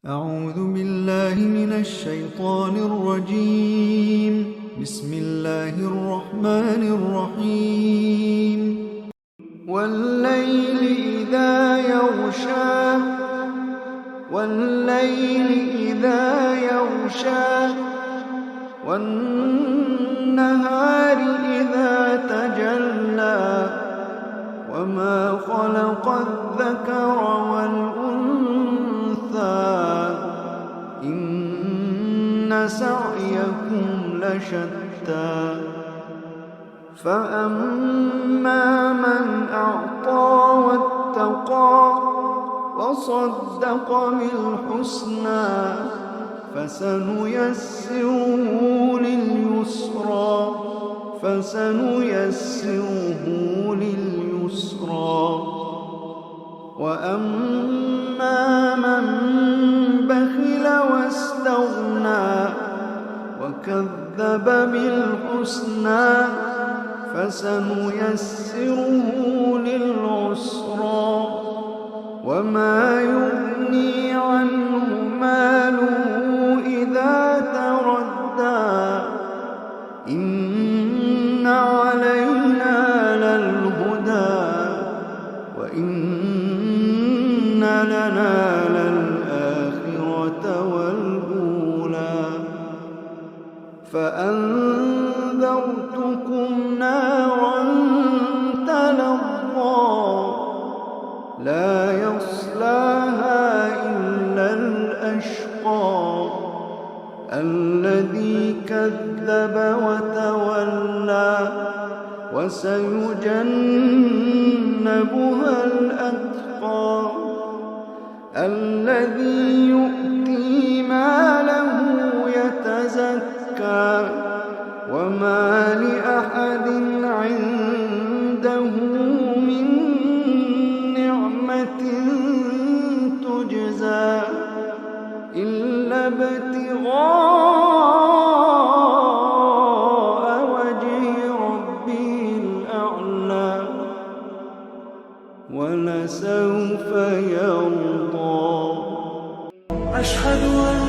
أعوذ بالله من الشيطان الرجيم. بسم الله الرحمن الرحيم. والليل إذا يغشى والنهار إذا تجلى وما خلق الذكر والأنثى إن سعيكم لشتى فأما من أعطى واتقى وصدق بالحسنى فسنيسره لليسرى وأما من بخل واستغنى وكذب بالحسنى فسنيسره للعسرى وما يغني عنه ماله إذا تردى إن علينا للهدى وإن لنا للآخرة والأولى فأنذرتكم نارا تلظى لا يصلاها إلا الأشقى الذي كذب وتولى وسيجنبها الأتقى الذي يؤتي ماله يتزكى وما لأحد عنده من نعمة تجزى إلا ابتغاء وجه ربه الأعلى ولسوف يرضى. أشهد أن